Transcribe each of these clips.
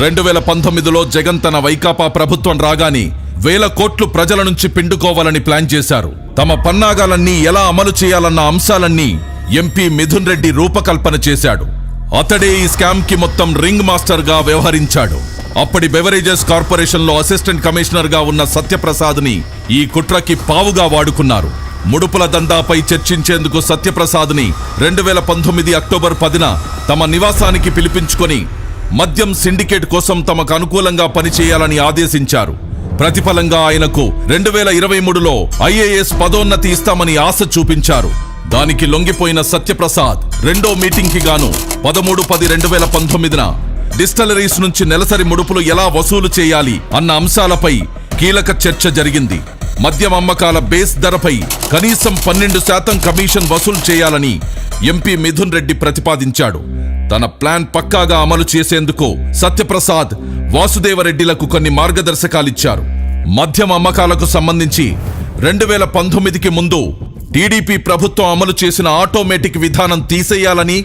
2019లో జగన్ తన వైకాపా ప్రభుత్వం రాగానే వేల కోట్లు ప్రజల నుంచి పిండుకోవాలని ప్లాన్ చేశారు. తమ పన్నాగాలన్నీ ఎలా అమలు చేయాలన్న అంశాలన్నీ ఎంపీ మిథున్ రెడ్డి రూపకల్పన చేశాడు. అతడే ఈ స్కామ్ కి మొత్తం రింగ్ మాస్టర్ గా వ్యవహరించాడు. అప్పటి బెవరేజెస్ కార్పొరేషన్ లో అసిస్టెంట్ కమిషనర్ గా ఉన్న సత్యప్రసాద్ ని ఈ కుట్రకి పావుగా వాడుకున్నారు. ముడుపుల దందాపై చర్చించేందుకు సత్యప్రసాద్ ని 2019 అక్టోబర్ 10న తమ నివాసానికి పిలిపించుకొని మద్యం సిండికేట్ కోసం తమకు అనుకూలంగా పనిచేయాలని ఆదేశించారు. ప్రతిఫలంగా ఆయనకు 2023లో ఐఏఎస్ పదోన్నతి ఇస్తామని ఆశ చూపించారు. దానికి లొంగిపోయిన సత్యప్రసాద్ రెండో మీటింగ్ కి గాను 13/10/2019న డిస్టిలరీస్ నుంచి నెలసరి ముడుపులు ఎలా వసూలు చేయాలి అన్న అంశాలపై కీలక చర్చ జరిగింది. మద్యం అమ్మకాల బేస్ ధరపై కనీసం 12% కమిషన్ వసూలు చేయాలని ఎంపీ మిథున్ రెడ్డి ప్రతిపాదించాడు. తన ప్లాన్ పక్కాగా అమలు చేసేందుకు సత్యప్రసాద్ వాసుదేవరెడ్డిలకు కొన్ని మార్గదర్శకాలిచ్చారు. మద్యం అమ్మకాలకు సంబంధించి 2019కి ముందు టీడీపీ ప్రభుత్వం అమలు చేసిన ఆటోమేటిక్ విధానం తీసేయాలని,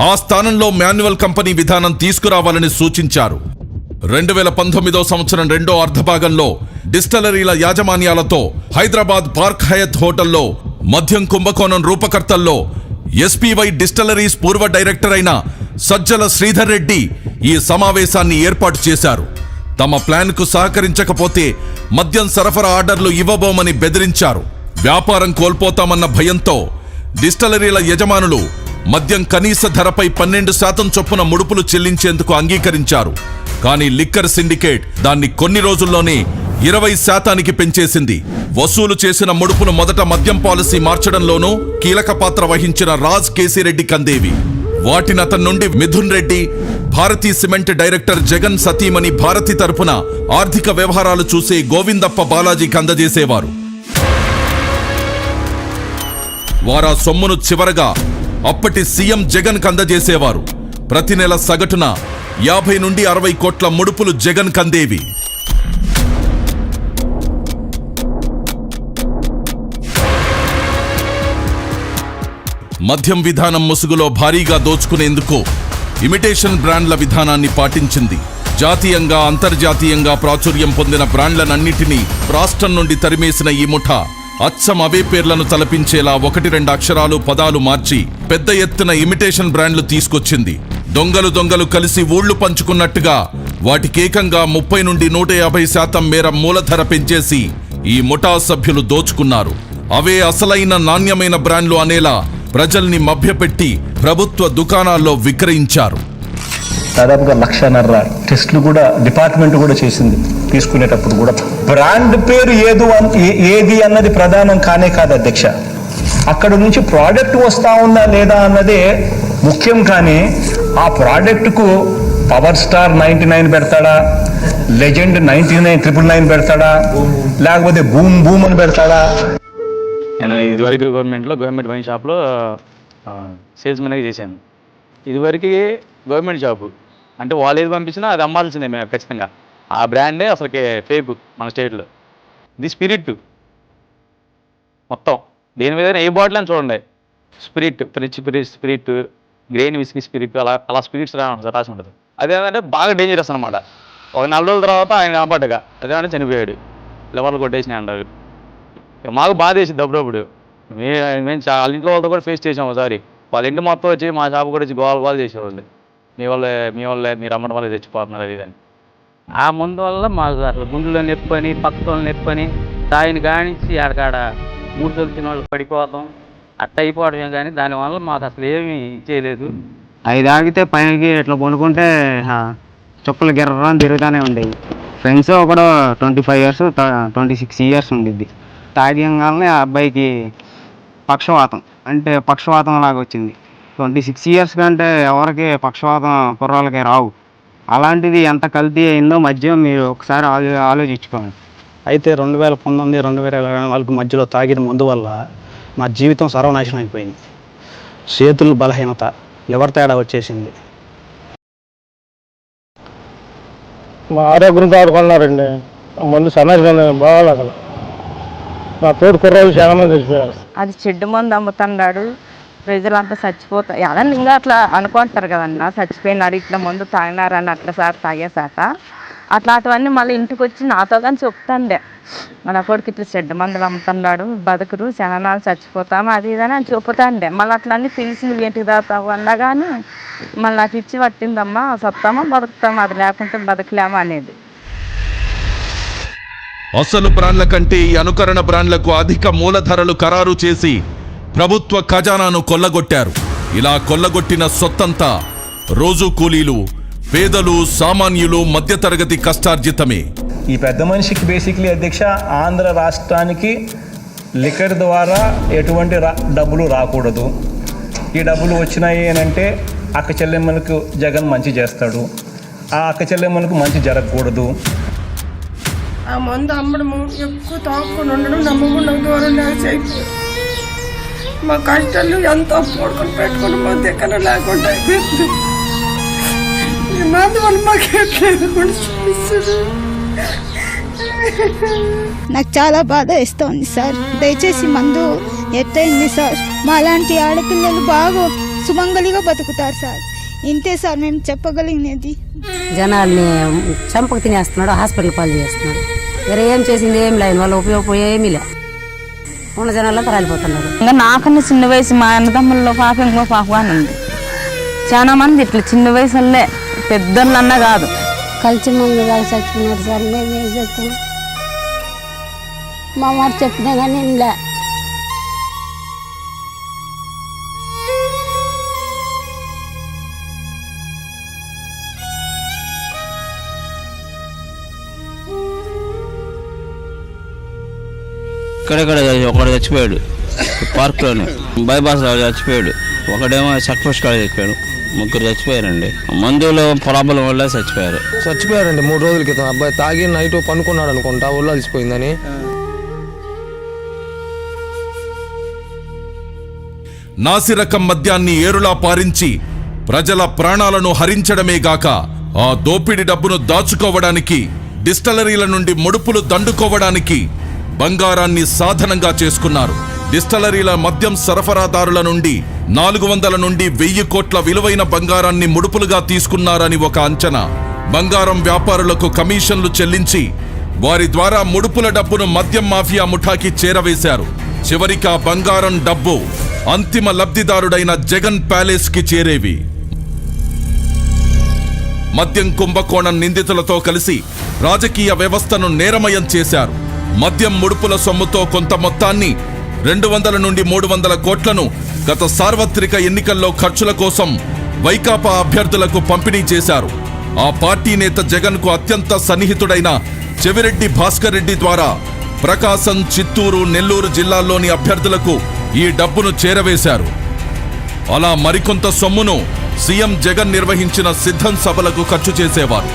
ఆ స్థానంలో మాన్యువల్ కంపెనీ విధానం తీసుకురావాలని సూచించారు. 2019వ సంవత్సరం రెండో అర్ధభాగంలో డిస్టిలరీల యాజమాన్యాలతో హైదరాబాద్ పార్క్ హయత్ హోటల్లో మద్యం కుంభకోణం రూపకర్తల్లో ఎస్పీవై డిస్టిలరీస్ పూర్వ డైరెక్టర్ అయిన సజ్జల శ్రీధర్ రెడ్డి ఈ సమావేశాన్ని ఏర్పాటు చేశారు. తమ ప్లాన్ కు సహకరించకపోతే మద్యం సరఫరా ఆర్డర్లు ఇవ్వబోమని బెదిరించారు. వ్యాపారం కోల్పోతామన్న భయంతో డిస్టిలరీల యజమానులు మద్యం కనీస ధరపై 12% చొప్పున ముడుపులు చెల్లించేందుకు అంగీకరించారు. కానీ లిక్కర్ సిండికేట్ దాన్ని కొన్ని రోజుల్లోనే 20% పెంచేసింది. వసూలు చేసిన ముడుపును మొదట మద్యం పాలసీ మార్చడంలోనూ కీలక పాత్ర వహించిన రాజ్ కేసిరెడ్డి కందేవి. వాటిని అతని నుండి మిథున్ రెడ్డి, భారతీ సిమెంట్ డైరెక్టర్ జగన్ సతీమణి భారతి తరపున ఆర్థిక వ్యవహారాలు చూసే గోవిందప్ప బాలాజీకి అందజేసేవారు. వారా సొమ్మును చివరగా అప్పటి సీఎం జగన్ కందజేసేవారు. ప్రతి నెల సగటున 50 నుండి 60 కోట్ల ముడుపులు జగన్ కందేవి. మద్యం విధానం ముసుగులో భారీగా దోచుకునేందుకు ఇమిటేషన్ బ్రాండ్ల విధానాన్ని పాటించింది. జాతీయంగా అంతర్జాతీయంగా ప్రాచుర్యం పొందిన బ్రాండ్లనన్నిటినీ రాష్ట్రం నుండి తరిమేసిన ఈ ముఠా అచ్చం అవే పేర్లను తలపించేలా 1-2 అక్షరాలు పదాలు మార్చి పెద్ద ఎత్తున ఇమిటేషన్ బ్రాండ్లు తీసుకొచ్చింది. దొంగలు కలిసి ఊళ్లు పంచుకున్నట్టుగా వాటికేకంగా 30 నుండి 150% మేర మూలధర పెంచేసి ఈ ముఠా సభ్యులు దోచుకున్నారు. అవే అసలైన నాణ్యమైన బ్రాండ్లు అనేలా ప్రజల్ని మభ్యపెట్టి ప్రభుత్వ దుకాణాల్లో విక్రయించారు. దాదాపుగా 1,50,000 టెస్టులు కూడా డిపార్ట్మెంట్ కూడా చేసింది. తీసుకునేటప్పుడు కూడా బ్రాండ్ పేరు ఏది అన్నది ప్రధానం కానే కాదు అధ్యక్ష. అక్కడ నుంచి ప్రోడక్ట్ వస్తా ఉందా లేదా అన్నదే ముఖ్యం. కానీ ఆ ప్రోడక్ట్కు పవర్ స్టార్ 99 పెడతాడా, లెజెండ్ 99,999 పెడతాడా, లేకపోతే బూమ్ అని పెడతాడా? నేను ఇదివరకు గవర్నమెంట్ వైన్ షాప్లో సేల్స్ మెన్గా చేశాను. ఇదివరకు గవర్నమెంట్ జాబు అంటే వాళ్ళు ఏది పంపించినా అది అమ్మాల్సిందే మేము ఖచ్చితంగా. ఆ బ్రాండే అసలుకి ఫేక్ మన స్టేట్లో. ఇది స్పిరిట్ మొత్తం దేని మీద ఏ బాటిల్ అని చూడండి, spirit, French spirit, grain whisky spirit, అలా స్పిరిట్స్ రాసి ఉంటుంది. అదేంటంటే బాగా డేంజరస్ అనమాట. ఒక 4 రోజుల తర్వాత ఆయన కాపాడగా అదేమంటే చనిపోయాడు, లివర్లు కొట్టేసినాయి అంటారు. మాకు బాధ వేసింది అప్పుడప్పుడు. మేము వాళ్ళ ఇంట్లో వాళ్ళతో కూడా ఫేస్ చేసాం ఒకసారి. వాళ్ళ ఇంటి మొత్తం వచ్చి మా షాపు కూడా వచ్చి గోల్ చేసేవాళ్ళు. మీ వాళ్ళే మీరు అమ్మడం వల్ల తెచ్చిపోతున్నారు అది అని. ఆ ముందు వల్ల మాకు అసలు గుండెలో నొప్పని, పక్కలో నొప్పని, తాయిని కానించి ఆడకాడ మూడు తెలిసిన వాళ్ళు పడిపోతాం అట్ట అయిపోవడమే. కానీ దానివల్ల మాకు అసలు ఏమీ చేయలేదు. 5 ఆగితే పైకి ఇట్లా కొనుక్కుంటే చుక్కలు గిర్రని తిరుగుతూనే ఉండేవి. ఫ్రెండ్స్ ఒకడు 25 ఇయర్స్ 26 ఇయర్స్ ఉండిద్ది. తాగంగానే ఆ అబ్బాయికి పక్షవాతం లాగా వచ్చింది. 26 ఇయర్స్ కంటే ఎవరికి పక్షవాతం కుర్రాళ్ళకి రావు. అలాంటిది ఎంత కల్తీ అయిందో మద్యం మీరు ఒకసారి ఆలోచించుకోండి. అయితే 2019, 2024 మధ్యలో తాగిన మందు వల్ల మా జీవితం సర్వనాశనం అయిపోయింది. చేతులు బలహీనత, లివర్ తేడా వచ్చేసింది. మా ఆరోగ్యం కాదుకున్నారండి. మందు సన్నాసం బాగాలేదు. నా తోడు కుర్రాలు చాలా మంది తెచ్చిపోయారు. అది చెడ్డు మందు అమ్ముతున్నాడు. ప్రజలంతా చచ్చిపోతారు అలా ఇంకా అట్లా అనుకుంటారు కదన్నా, చచ్చిపోయినారు ఇట్లా ముందు తాగినారని అట్లా సార్ తాగేసాక అట్లాంటివన్నీ మళ్ళీ ఇంటికి వచ్చి నాతో కానీ చెప్తాండే, మన కొడుకు ఇట్లా చెడ్డ మందులు అమ్ముతున్నాడు, బతుకురు చాలా చచ్చిపోతాము అది ఇదని అని చెప్తాండే. మళ్ళీ అట్లా అన్నీ తెలిసింది ఏంటికి తాగుతావు అన్నా కానీ మళ్ళీ నాకు ఇచ్చి పట్టిందమ్మా, సత్తామా బతుకుతామా, అది లేకుంటే బతకలేమా అనేది. అసలు బ్రాండ్ల కంటే ఈ అనుకరణ బ్రాండ్లకు అధిక మూలధరలు ఖరారు చేసి ప్రభుత్వ ఖజానాను కొల్లగొట్టారు. ఇలా కొల్లగొట్టిన సొత్తంతా రోజు కూలీలు, పేదలు, సామాన్యులు, మధ్యతరగతి కష్టార్జితమే. ఈ పెద్ద మనిషికి బేసిక్లీ అధ్యక్ష ఆంధ్ర రాష్ట్రానికి లిక్కర్ ద్వారా ఎటువంటి డబ్బులు రాకూడదు. ఈ డబ్బులు వచ్చినాయి అని అంటే అక్క చెల్లెమ్మలకు జగన్ మంచి చేస్తాడు, ఆ అక్క చెల్లెమ్మలకు మంచి జరగకూడదు. ఆ మందు అమ్మడము, ఎక్కువ తాకుండా ఉండడం, నమ్మకుండా ద్వారా అయిపోయింది. మా కష్టాలు ఎంతో పోడుకొని పెట్టుకుని మా దగ్గర లేకుండా అయిపోయింది. ఈ మందు వల్ల మాకు ఎట్లేదు కూడా చూపిస్తుంది. నాకు చాలా బాధ ఇస్తుంది సార్. దయచేసి మందు ఎత్తైంది సార్. మా లాంటి ఆడపిల్లలు బాగా సుమంగలిగా బతుకుతారు సార్. ఇంతే సార్ మేము చెప్పగలిగినది. జనాల్ని చంపకు తినేస్తున్నాడు, హాస్పిటల్ పాలు చేస్తున్నాడు. వేరే ఏం చేసింది ఏం లేదు, వాళ్ళ ఉపయోగం ఏమీ లే. ఉన్న జనాలంతా రాలిపోతున్నారు. ఇంకా నాకన్నా చిన్న వయసు మా అన్నదమ్ముల్లో పాప ఇంకో పాప అని ఉంది. చాలా మంది ఇట్లా చిన్న వయసులే, పెద్దోళ్ళన్నా కాదు. కలిసి మంది వాళ్ళు చచ్చిపోయినారు సార్. మేమేం చెప్తాం, మా మాట చెప్పినా కానీ లే. ఇక్కడెక్కడ ఒకడు చచ్చిపోయాడు, పార్క్లోనే బైపాస్ చచ్చిపోయాడు. ఒకడేమో సక్సెస్ కాడ చచ్చిపోయాడు. ముగ్గురు చచ్చిపోయారండి. మందులో ప్రాబ్లం వల్ల చచ్చిపోయారండి. 3 రోజుల క్రితం అబ్బాయి తాగి నైట్ పనుకున్నాడు అనుకుంటా, ఒళ్ళు అలసిపోయిందని. నాసిరకం మద్యాన్ని ఏరులా పారించి ప్రజల ప్రాణాలను హరించడమే గాక ఆ దోపిడి డబ్బును దాచుకోవడానికి, డిస్టలరీల నుండి ముడుపులు దండుకోవడానికి బంగారాన్ని సాధనంగా చేసుకున్నారు. డిస్టలరీల మద్యం సరఫరాదారుల నుండి 400 నుండి 1000 కోట్ల విలువైన బంగారాన్ని ముడుపులుగా తీసుకున్నారని ఒక అంచనా. బంగారం వ్యాపారులకు కమిషన్లు చెల్లించి వారి ద్వారా ముడుపుల డబ్బును మద్యం మాఫియా ముఠాకి చేరవేశారు. చివరికి ఆ బంగారం డబ్బు అంతిమ లబ్ధిదారుడైన జగన్ ప్యాలెస్ కి చేరేవి. మద్యం కుంభకోణం నిందితులతో కలిసి రాజకీయ వ్యవస్థను నేరమయం చేశారు. మద్యం ముడుపుల సొమ్ముతో కొంత మొత్తాన్ని 200 నుండి 300 కోట్లను గత సార్వత్రిక ఎన్నికల్లో ఖర్చుల కోసం వైకాపా అభ్యర్థులకు పంపిణీ చేశారు. ఆ పార్టీ నేత జగన్ కు అత్యంత సన్నిహితుడైన చెవిరెడ్డి భాస్కర్ రెడ్డి ద్వారా ప్రకాశం, చిత్తూరు, నెల్లూరు జిల్లాల్లోని అభ్యర్థులకు ఈ డబ్బును చేరవేశారు. అలా మరికొంత సొమ్మును సీఎం జగన్ నిర్వహించిన సిద్ధం సభలకు ఖర్చు చేసేవారు.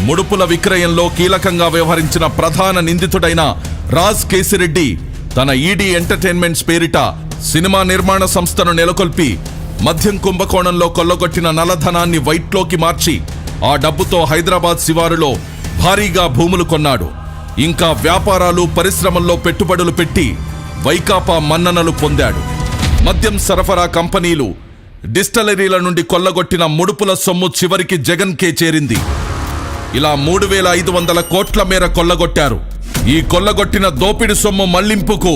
ముడుపుల విక్రయంలో కీలకంగా వ్యవహరించిన ప్రధాన నిందితుడైన రాజ్ కేసిరెడ్డి తన ఈడీ ఎంటర్టైన్మెంట్స్ పేరిట సినిమా నిర్మాణ సంస్థను నెలకొల్పి మద్యం కుంభకోణంలో కొల్లగొట్టిన నల్లధనాన్ని వైట్లోకి మార్చి ఆ డబ్బుతో హైదరాబాద్ శివారులో భారీగా భూములు కొన్నాడు. ఇంకా వ్యాపారాలు, పరిశ్రమల్లో పెట్టుబడులు పెట్టి వైకాపా మన్ననలు పొందాడు. మద్యం సరఫరా కంపెనీలు, డిస్టలరీల నుండి కొల్లగొట్టిన ముడుపుల సొమ్ము చివరికి జగన్కే చేరింది. ఇలా 3500 కోట్ల మేర కొల్లగొట్టారు. ఈ కొల్లగొట్టిన దోపిడి సొమ్ము మళ్లింపుకు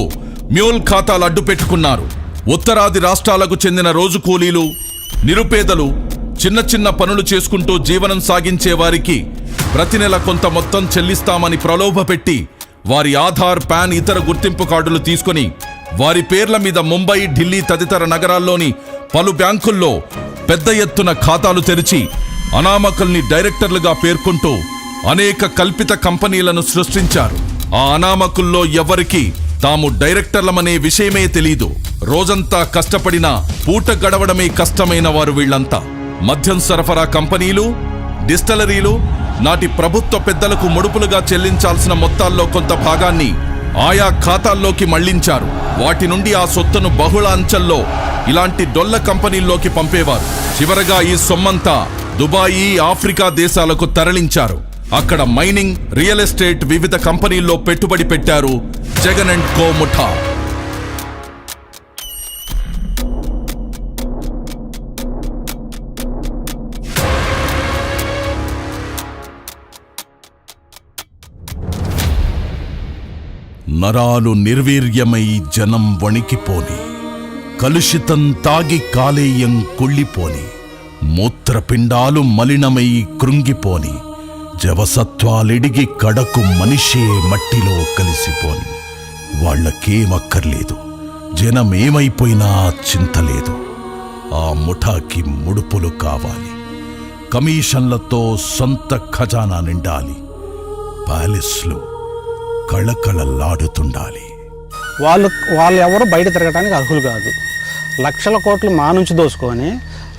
మ్యూల్ ఖాతాలు అడ్డు పెట్టుకున్నారు. ఉత్తరాది రాష్ట్రాలకు చెందిన రోజు కూలీలు, నిరుపేదలు, చిన్న చిన్న పనులు చేసుకుంటూ జీవనం సాగించే వారికి ప్రతి నెల కొంత మొత్తం చెల్లిస్తామని ప్రలోభపెట్టి వారి ఆధార్, పాన్, ఇతర గుర్తింపు కార్డులు తీసుకుని వారి పేర్ల మీద ముంబై, ఢిల్లీ తదితర నగరాల్లోని పలు బ్యాంకుల్లో పెద్ద ఎత్తున ఖాతాలు తెరిచి అనామకుల్ని డైరెక్టర్లుగా పేర్కొంటూ అనేక కల్పిత కంపెనీలను సృష్టించారు. ఆ అనామకుల్లో ఎవరికి తాము డైరెక్టర్లమనే విషయమే తెలీదు. రోజంతా కష్టపడినా పూట గడవడమే కష్టమైన వారు వీళ్లంతా. మద్యం సరఫరా కంపెనీలు, డిస్టలరీలు నాటి ప్రభుత్వ పెద్దలకు ముడుపులుగా చెల్లించాల్సిన మొత్తాల్లో కొంత భాగాన్ని ఆయా ఖాతాల్లోకి మళ్లించారు. వాటి నుండి ఆ సొత్తును బహుళ అంచెల్లో ఇలాంటి డొల్ల కంపెనీల్లోకి పంపేవారు. చివరగా ఈ సొమ్మంతా దుబాయి, ఆఫ్రికా దేశాలకు తరలించారు. అక్కడ మైనింగ్, రియల్ ఎస్టేట్, వివిధ కంపెనీల్లో పెట్టుబడి పెట్టారు జగన్ అండ్ కో ముఠా. నరాలు నిర్వీర్యమై జనం వణికిపోని, కలుషితం తాగి కాలేయం కుళ్ళిపోని, మూత్రపిండాలు మలినమై కృంగిపోని, జవసత్వాలిడిగి కడకు మనిషే మట్టిలో కలిసిపోని. వాళ్లకేమక్కర్లేదు, జనమేమైపోయినా చింతలేదు. ఆ ముఠాకి ముడుపులు కావాలి, కమిషన్లతో సొంత ఖజానా నిండాలి, ప్యాలెస్లు కళకళలాడుతుండాలి. వాళ్ళు ఎవరు బయట తిరగడానికి అర్హులు కాదు. లక్షల కోట్లు మా నుంచి దోసుకొని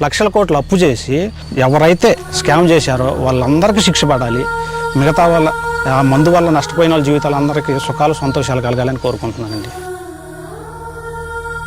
లక్షల కోట్లు అప్పు చేసి ఎవరైతే స్కామ్ చేశారో వాళ్ళందరికీ శిక్ష పడాలి. మిగతా వాళ్ళ మందు వల్ల నష్టపోయిన వాళ్ళ జీవితాలు అందరికీ సుఖాలు సంతోషాలు కలగాలని కోరుకుంటున్నానండి.